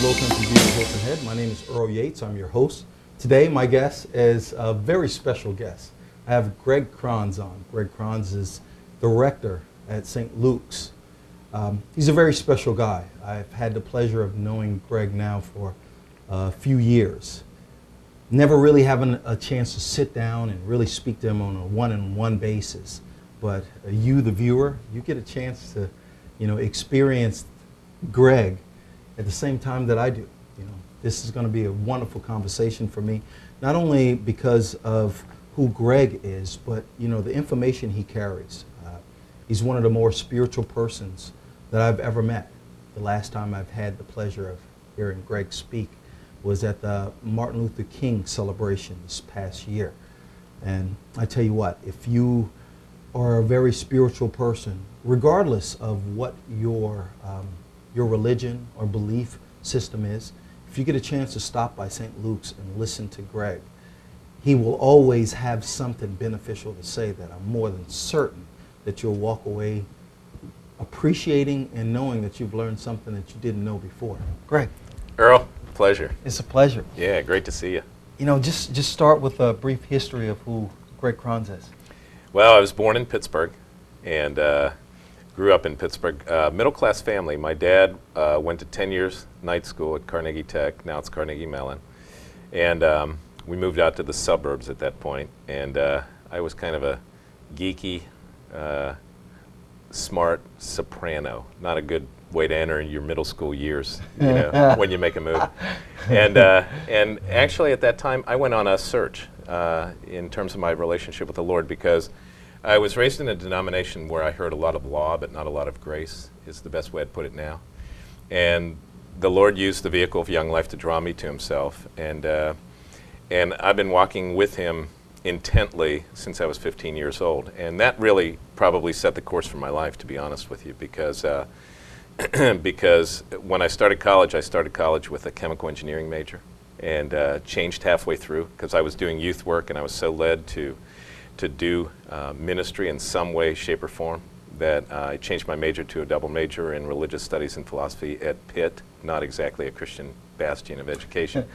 Lowcountry View, Hilton Head. My name is Earl Yates. I'm your host. Today, my guest is a very special guest. I have Geg Kronz on. Geg Kronz is the rector at St. Luke's. He's a very special guy. I've had the pleasure of knowing Geg now for a few years. Never really having a chance to sit down and really speak to him on a one-on-one basis. But you, the viewer, you get a chance to, experience Geg at the same time that I do. This is going to be a wonderful conversation for me, not only because of who Geg is, but the information he carries. He's one of the more spiritual persons that I've ever met. The last time I've had the pleasure of hearing Geg speak was at the Martin Luther King celebration this past year. And I tell you what, if you are a very spiritual person, regardless of what your religion or belief system is, if you get a chance to stop by St. Luke's and listen to Geg, he will always have something beneficial to say that I'm more than certain that you'll walk away appreciating and knowing that you've learned something that you didn't know before. Geg. Earl, pleasure. It's a pleasure. Yeah, great to see you. Just start with a brief history of who Geg Kronz is. Well, I was born in Pittsburgh and grew up in Pittsburgh. Middle-class family. My dad went to 10 years night school at Carnegie Tech. Now it's Carnegie Mellon. And we moved out to the suburbs at that point. And I was kind of a geeky, smart soprano. Not a good way to enter your middle school years, when you make a move. And actually at that time, I went on a search in terms of my relationship with the Lord, because I was raised in a denomination where I heard a lot of law but not a lot of grace, is the best way I'd put it now. And the Lord used the vehicle of Young Life to draw me to himself. And I've been walking with him intently since I was 15 years old. And that really probably set the course for my life, to be honest with you, because because when I started college with a chemical engineering major, and changed halfway through because I was doing youth work and I was so led to do ministry in some way, shape, or form that I changed my major to a double major in religious studies and philosophy at Pitt, not exactly a Christian bastion of education.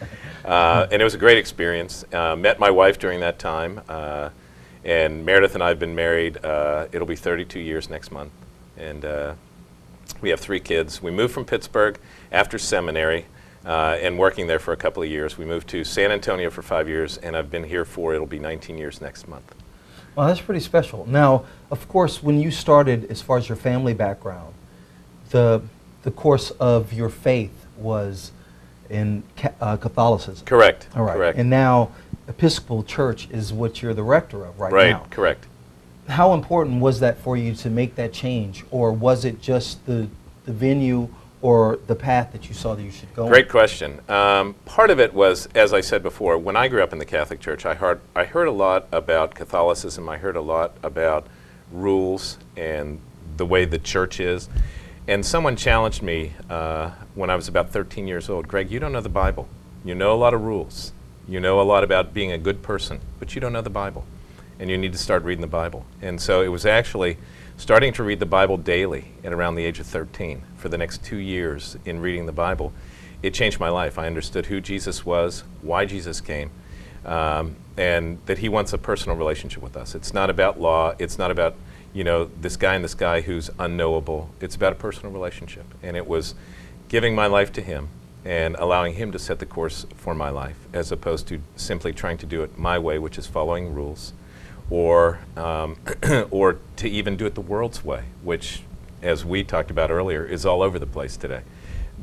And it was a great experience. Met my wife during that time, and Meredith and I have been married. It'll be 32 years next month. And we have 3 kids. We moved from Pittsburgh after seminary and working there for a couple of years. We moved to San Antonio for 5 years, and I've been here for, it'll be 19 years next month. Well, that's pretty special. Now, of course, when you started, as far as your family background, the course of your faith was in Catholicism. Correct. All right. Correct. And now Episcopal Church is what you're the rector of right now. Right, correct. How important was that for you to make that change, or was it just the venue or the path that you saw that you should go Great question. Part of it was, as I said before, when I grew up in the Catholic Church, I heard a lot about Catholicism. I heard a lot about rules and the way the church is. And someone challenged me when I was about 13 years old. Geg, you don't know the Bible. You know a lot of rules. You know a lot about being a good person, but you don't know the Bible. And you need to start reading the Bible. And so it was actually starting to read the Bible daily at around the age of 13 for the next 2 years in reading the Bible. It changed my life. I understood who Jesus was, why Jesus came, and that he wants a personal relationship with us. It's not about law. It's not about, this guy and this guy who's unknowable. It's about a personal relationship. And it was giving my life to him and allowing him to set the course for my life, as opposed to simply trying to do it my way, which is following rules, or to even do it the world's way, which, as we talked about earlier, is all over the place today.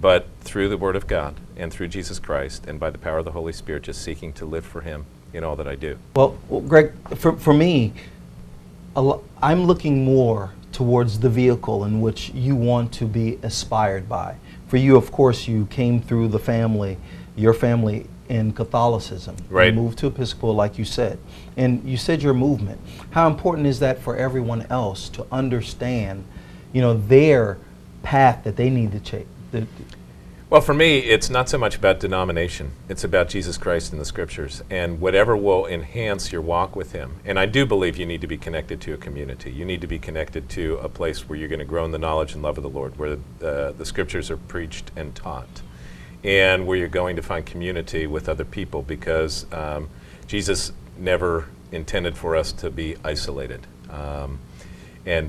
But through the Word of God and through Jesus Christ and by the power of the Holy Spirit, just seeking to live for him in all that I do. Well, Geg, for me, I'm looking more towards the vehicle in which you want to be aspired by. For you, of course, you came through your family in Catholicism. Right. You moved to Episcopal, like you said. And you said your movement. How important is that for everyone else to understand, their path that they need to take? Well, for me, it's not so much about denomination. It's about Jesus Christ and the Scriptures, and whatever will enhance your walk with Him. And I do believe you need to be connected to a community. You need to be connected to a place where you're going to grow in the knowledge and love of the Lord, where the Scriptures are preached and taught. and where you're going to find community with other people, because Jesus never intended for us to be isolated. And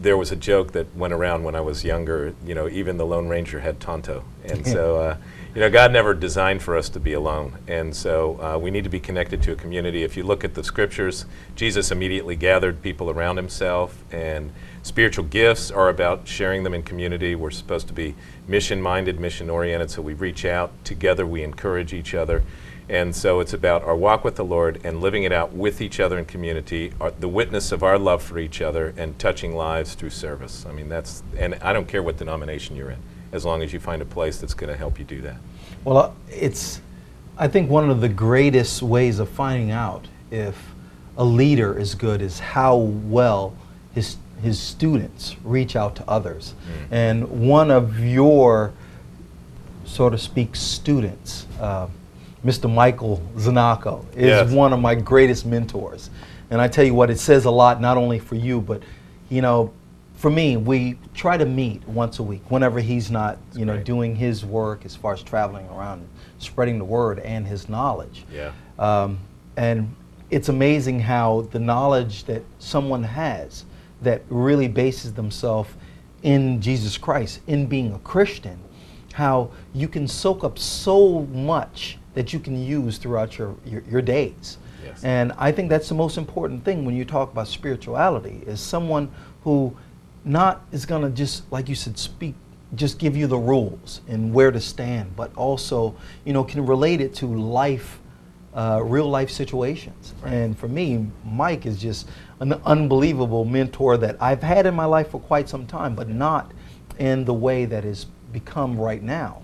there was a joke that went around when I was younger, you know, even the Lone Ranger had Tonto. And so, you know, God never designed for us to be alone. And so we need to be connected to a community. If you look at the scriptures, Jesus immediately gathered people around himself, and spiritual gifts are about sharing them in community. We're supposed to be mission-minded, mission-oriented, so we reach out. Together we encourage each other. And so it's about our walk with the Lord and living it out with each other in community, the witness of our love for each other, and touching lives through service. I mean, that's, and I don't care what denomination you're in, as long as you find a place that's going to help you do that. Well, it's, I think one of the greatest ways of finding out if a leader is good is how well his students reach out to others. And one of your, so to speak, students, Mr. Michael Zanacco, is one of my greatest mentors. And I tell you what, it says a lot, not only for you, but, you know, for me, we try to meet once a week whenever he's not, you know, doing his work as far as traveling around, spreading the word and his knowledge. And it's amazing how the knowledge that someone has that really bases themselves in Jesus Christ, in being a Christian, how you can soak up so much that you can use throughout your days. And I think that's the most important thing when you talk about spirituality, is someone who not is going to just, like you said, speak, just give you the rules and where to stand, but also, you know, can relate it to life, real life situations. And for me, Mike is just an unbelievable mentor that I've had in my life for quite some time, but not in the way that it's become right now.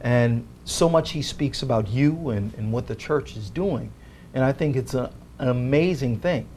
And so much he speaks about you and what the church is doing. And I think it's an amazing thing.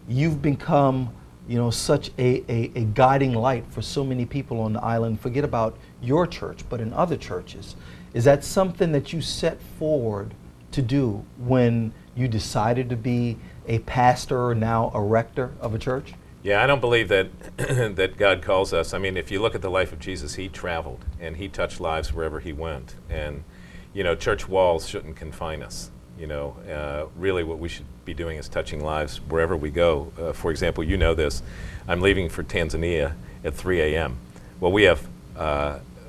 You've become, you know, such a guiding light for so many people on the island. Forget about your church, but in other churches. Is that something that you set forward to do when you decided to be a pastor, or now a rector of a church? Yeah, I don't believe that that God calls us. I mean, if you look at the life of Jesus, he traveled and he touched lives wherever he went. And, you know, church walls shouldn't confine us. You know, really what we should be doing is touching lives wherever we go. For example, you know this, I'm leaving for Tanzania at 3 a.m. Well, we have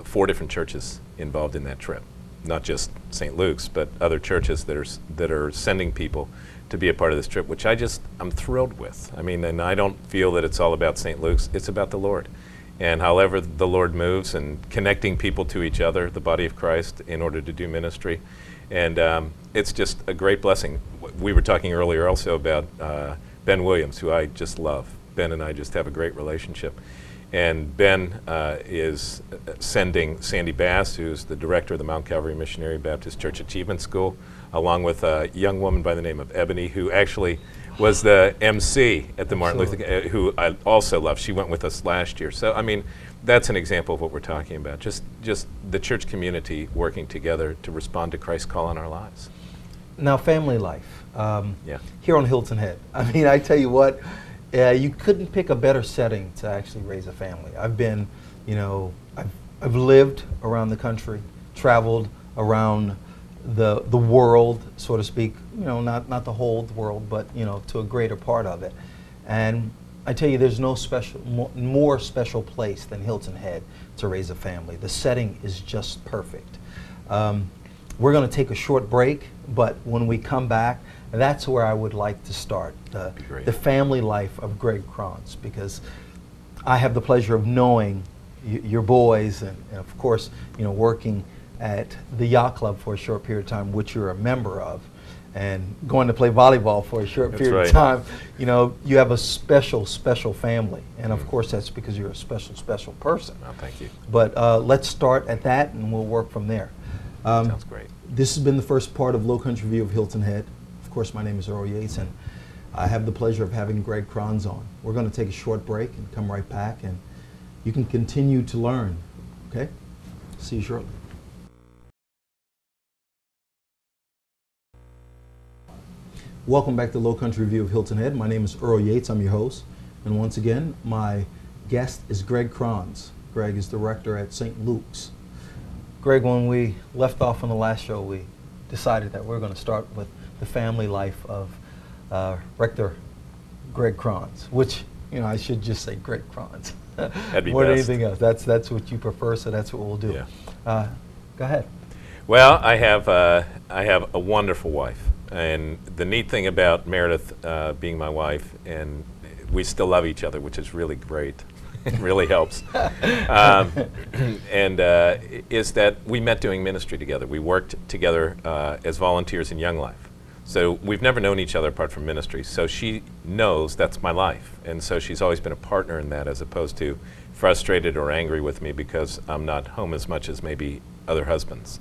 4 different churches involved in that trip. Not just St. Luke's, but other churches that are sending people to be a part of this trip, which I'm thrilled with. I mean, and I don't feel that it's all about St. Luke's, it's about the Lord. And however the Lord moves, and connecting people to each other, the body of Christ, in order to do ministry. And it's just a great blessing. We were talking earlier also about Ben Williams, who I just love. Ben and I just have a great relationship. And Ben is sending Sandy Bass, who's the director of the Mount Calvary Missionary Baptist Church Achievement School, along with a young woman by the name of Ebony, who actually was the MC at the Martin Luther King, who I also love. She went with us last year. So, I mean, that's an example of what we're talking about. Just the church community working together to respond to Christ's call on our lives. Now, family life. Here on Hilton Head. I mean, I tell you what, you couldn't pick a better setting to actually raise a family. I've been, you know, I've lived around the country, traveled around the world, so to speak, you know, not the whole world, but, you know, to a greater part of it. And I tell you, there's no more special place than Hilton Head to raise a family. The setting is just perfect. We're going to take a short break, but when we come back, that's where I would like to start, the family life of Geg Kronz, because I have the pleasure of knowing your boys, and of course, you know, working at the yacht club for a short period of time, which you're a member of, and going to play volleyball for a short period of time. You know, you have a special family, and of course that's because you're a special person. Oh, thank you. But let's start at that, and we'll work from there. Sounds great. This has been the first part of Lowcountry View of Hilton Head. Of course, my name is Earl Yates, and I have the pleasure of having Geg Kronz on. We're going to take a short break and come right back, and you can continue to learn. Okay? See you shortly. Welcome back to Lowcountry View of Hilton Head. My name is Earl Yates. I'm your host. And once again, my guest is Geg Kronz. Greg is the rector at St. Luke's. Greg, when we left off on the last show, we decided that we're going to start with the family life of Rector Geg Kronz, which, you know, I should just say Geg Kronz. That'd be more than best. anything else. That's what you prefer, so that's what we'll do. Yeah. Go ahead. Well, I have a wonderful wife, and the neat thing about Meredith being my wife, and we still love each other, which is really great. It really helps. Is that we met doing ministry together. We worked together as volunteers in Young Life. So we've never known each other apart from ministry. So she knows that's my life. And so she's always been a partner in that, as opposed to frustrated or angry with me because I'm not home as much as maybe other husbands.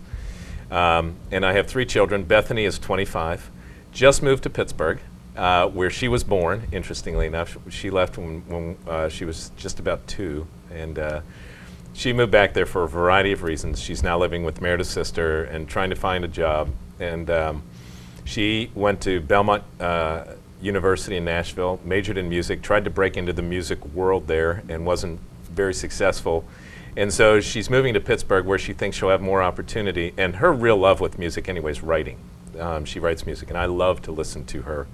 And I have 3 children. Bethany is 25, just moved to Pittsburgh, where she was born, interestingly enough. She left when she was just about 2, and she moved back there for a variety of reasons. She's now living with Meredith's sister and trying to find a job. And she went to Belmont University in Nashville, majored in music, tried to break into the music world there and wasn't very successful. And so she's moving to Pittsburgh, where she thinks she'll have more opportunity. And her real love with music anyway is writing. She writes music, and I love to listen to her.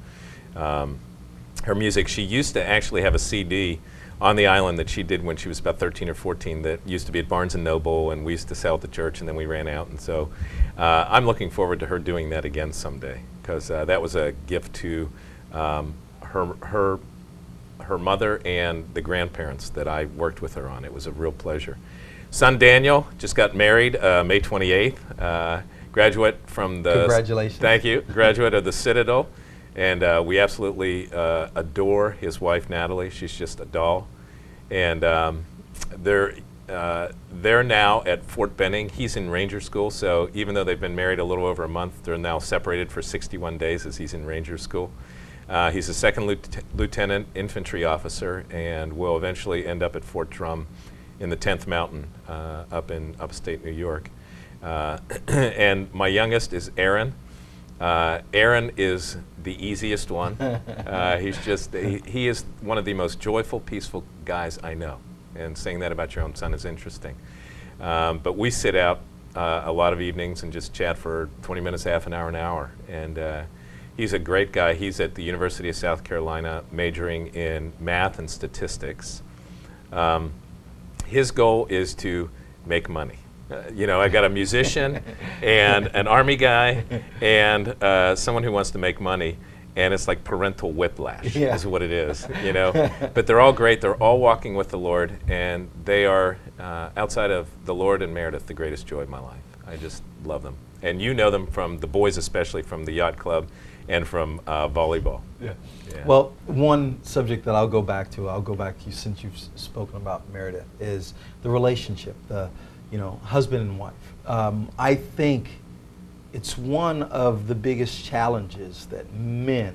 Her music. She used to actually have a CD on the island that she did when she was about 13 or 14 that used to be at Barnes & Noble, and we used to sell at the church, and then we ran out. And so I'm looking forward to her doing that again someday, because that was a gift to her mother and the grandparents that I worked with her on. It was a real pleasure. Son Daniel just got married May 28th. Graduate from the... Congratulations. Thank you. Graduate of the Citadel. And we absolutely adore his wife, Natalie. She's just a doll. And they're now at Fort Benning. He's in Ranger School, so even though they've been married a little over a month, they're now separated for 61 days as he's in Ranger School. He's a 2nd Lieutenant Infantry officer and will eventually end up at Fort Drum in the 10th Mountain up in upstate New York. And my youngest is Aaron. Aaron is the easiest one. He is one of the most joyful, peaceful guys I know. And saying that about your own son is interesting. But we sit out a lot of evenings and just chat for 20 minutes, half an hour. And he's a great guy. He's at the University of South Carolina majoring in math and statistics. His goal is to make money. You know, I got a musician and an Army guy and someone who wants to make money, and it's like parental whiplash is what it is, you know. But they're all great. They're all walking with the Lord, and they are, outside of the Lord and Meredith, the greatest joy of my life. I just love them. And you know them from the boys, especially from the yacht club and from volleyball. Yeah. Well, one subject that I'll go back to since you've spoken about Meredith, is the relationship, husband and wife. I think it's one of the biggest challenges that men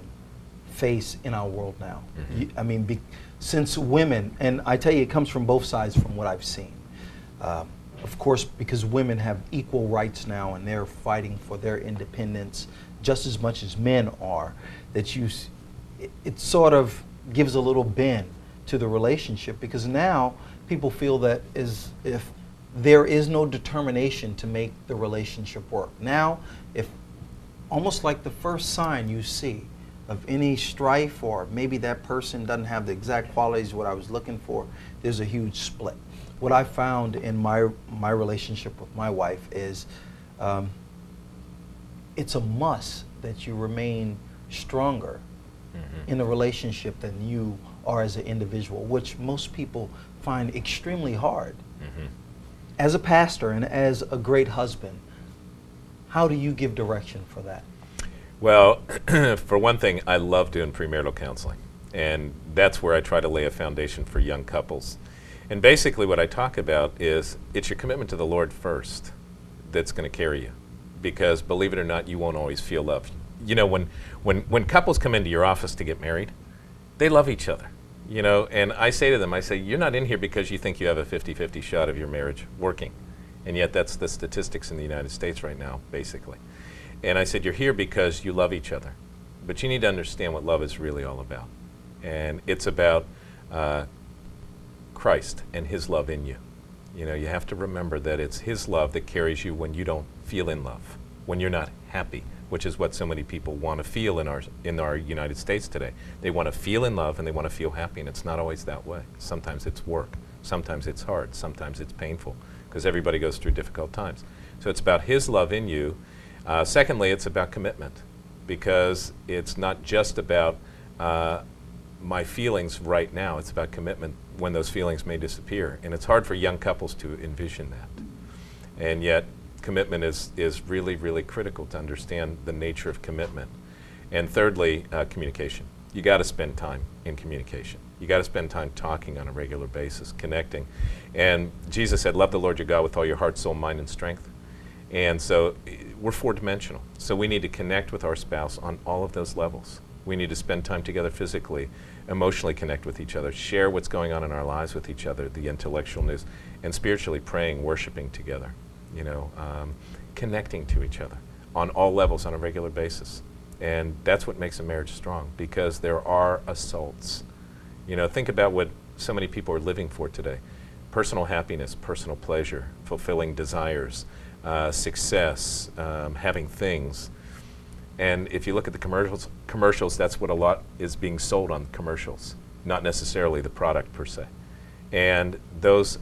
face in our world now. Mm-hmm. Since women, and I tell you, it comes from both sides from what I've seen. Of course, because women have equal rights now and they're fighting for their independence just as much as men are, that it sort of gives a little bend to the relationship, because now people feel that as if there is no determination to make the relationship work. Now, if almost like the first sign you see of any strife, or maybe that person doesn't have the exact qualities what I was looking for, there's a huge split. What I found in my relationship with my wife is it's a must that you remain stronger in a relationship than you are as an individual, which most people find extremely hard. As a pastor and as a great husband, how do you give direction for that? Well, for one thing, I love doing premarital counseling, and that's where I try to lay a foundation for young couples. And basically what I talk about is it's your commitment to the Lord first that's going to carry you, because believe it or not, you won't always feel love. You know, when couples come into your office to get married, they love each other. You know, and I say to them, you're not in here because you think you have a 50-50 shot of your marriage working. And yet that's the statistics in the United States right now, basically. And I said, you're here because you love each other. But you need to understand what love is really all about. And it's about Christ and his love in you. You know, you have to remember that it's His love that carries you when you don't feel in love, when you're not happy, which is what so many people want to feel in our United States today. They want to feel in love and they want to feel happy, and it's not always that way. Sometimes it's work, sometimes it's hard, sometimes it's painful, because everybody goes through difficult times. So it's about His love in you. Secondly, it's about commitment, because it's not just about my feelings right now. It's about commitment when those feelings may disappear. And it's hard for young couples to envision that. And yet, commitment is really, really critical to understand the nature of commitment. And thirdly, communication. You got to spend time in communication. You got to spend time talking on a regular basis, connecting. And Jesus said, love the Lord your God with all your heart, soul, mind, and strength. And so we're four-dimensional. So we need to connect with our spouse on all of those levels. We need to spend time together physically, emotionally connect with each other, share what's going on in our lives with each other, the intellectual news, and spiritually praying, worshiping together, you know, connecting to each other on all levels on a regular basis. And that's what makes a marriage strong, because there are assaults. You know, think about what so many people are living for today. Personal happiness, personal pleasure, fulfilling desires, success, having things. And if you look at the commercials, that's what a lot is being sold on commercials, not necessarily the product per se. And those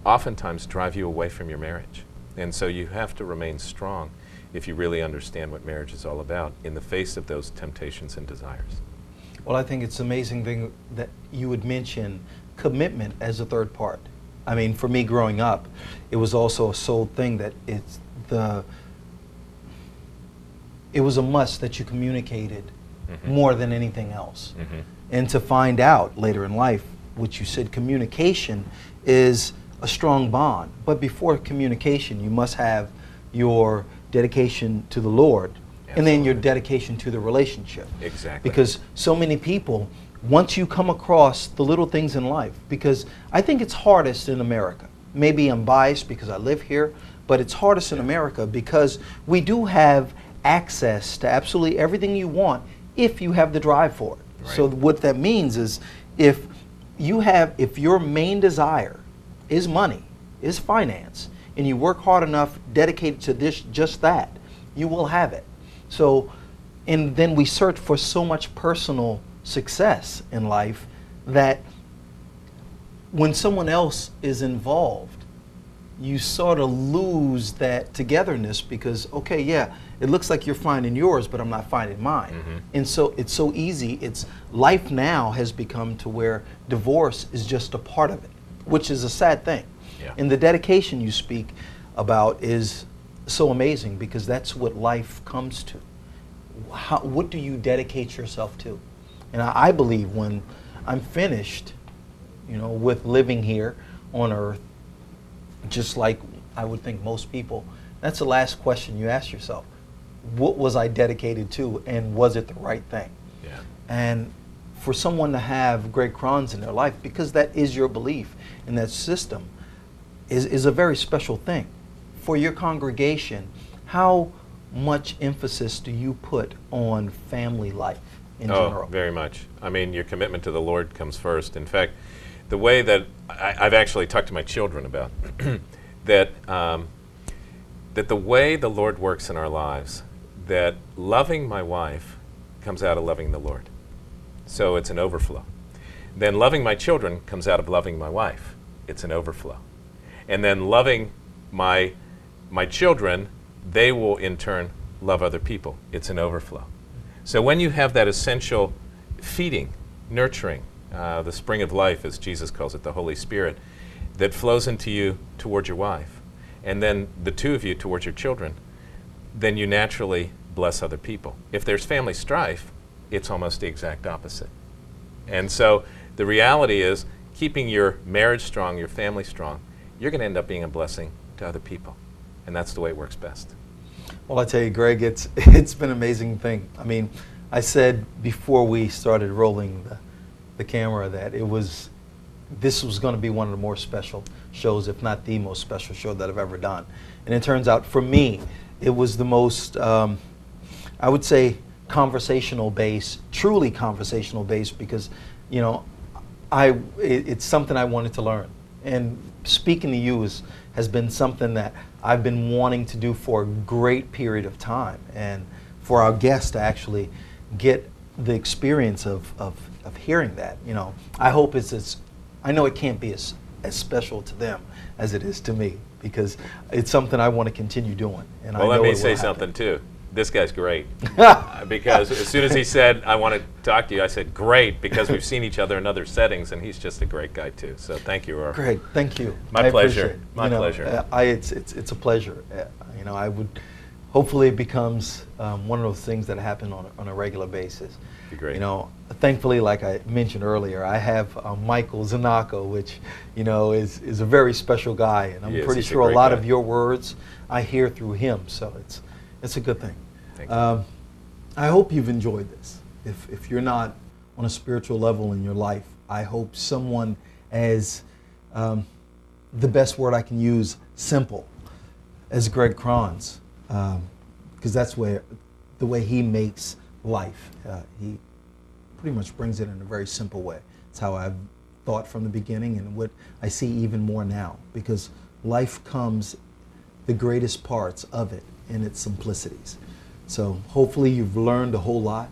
oftentimes drive you away from your marriage. And so you have to remain strong if you really understand what marriage is all about in the face of those temptations and desires. Well, I think it's an amazing thing that you would mention commitment as a third part. I mean, for me growing up, it was also a sold thing that it was a must that you communicated more than anything else. And to find out later in life, which you said communication is a strong bond. But before communication, you must have your dedication to the Lord. Absolutely. And then your dedication to the relationship. Exactly. Because so many people, once you come across the little things in life, because I think it's hardest in America. Maybe I'm biased because I live here, but it's hardest in America because we do have access to absolutely everything you want if you have the drive for it. Right. So what that means is if your main desire is money, is finance, and you work hard enough, dedicated to just that, you will have it. So, and then we search for so much personal success in life that when someone else is involved, you sort of lose that togetherness because, okay, yeah, it looks like you're finding yours, but I'm not finding mine. And so it's so easy. Life now has become to where divorce is just a part of it, which is a sad thing. Yeah. And the dedication you speak about is so amazing because that's what life comes to. What do you dedicate yourself to? And I believe when I'm finished, you know, with living here on earth, just like I would think most people, that's the last question you ask yourself. What was I dedicated to, and was it the right thing? Yeah. And for someone to have Geg Kronz in their life, because that is your belief in that system, is a very special thing. For your congregation, how much emphasis do you put on family life in general? Oh, very much. I mean, your commitment to the Lord comes first. In fact, the way that I've actually talked to my children about that the way the Lord works in our lives, that loving my wife comes out of loving the Lord. So it's an overflow. Then loving my children comes out of loving my wife. It's an overflow. And then loving my children, they will in turn love other people. It's an overflow. So when you have that essential feeding, nurturing, the spring of life, as Jesus calls it, the Holy Spirit, that flows into you towards your wife, and then the two of you towards your children, then you naturally bless other people. If there's family strife, it's almost the exact opposite. And so the reality is, keeping your marriage strong, your family strong, you're going to end up being a blessing to other people. And that's the way it works best. Well, I tell you, Greg, it's been an amazing thing. I mean, I said before we started rolling the camera that this was going to be one of the more special shows, if not the most special show that I've ever done. And it turns out, for me, it was the most, I would say, conversational based, truly conversational based, because, you know, it's something I wanted to learn. And speaking to you has been something that I've been wanting to do for a great period of time. And for our guests to actually get the experience of hearing that, you know, I hope I know it can't be as special to them as it is to me, because it's something I want to continue doing. And well, I know let me it will say happen. something too. This guy's great. Because as soon as he said, I want to talk to you, I said, great, because we've seen each other in other settings, and he's just a great guy too. So thank you, Earl. Greg, thank you. My pleasure. My pleasure. It's a pleasure. You know, hopefully it becomes one of those things that happen on a regular basis. Be great. You know, thankfully, like I mentioned earlier, I have Michael Zanako, which, you know, is a very special guy, and I'm pretty sure a lot of your words I hear through him. So it's a good thing. Thank you. I hope you've enjoyed this. If you're not on a spiritual level in your life, I hope someone as the best word I can use, simple, as Geg Kronz, because that's the way he makes life. He pretty much brings it in a very simple way. It's how I've thought from the beginning, and what I see even more now, because life comes, the greatest parts of it, in its simplicities. So hopefully you've learned a whole lot,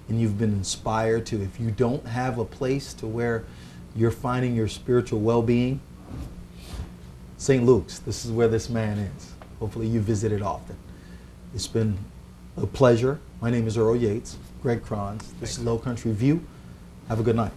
and you've been inspired to, if you don't have a place to where you're finding your spiritual well-being, St. Luke's, this is where this man is. Hopefully you visit it often. It's been a pleasure. My name is Earl Yates, Geg Kronz. This is Lowcountry View. Have a good night.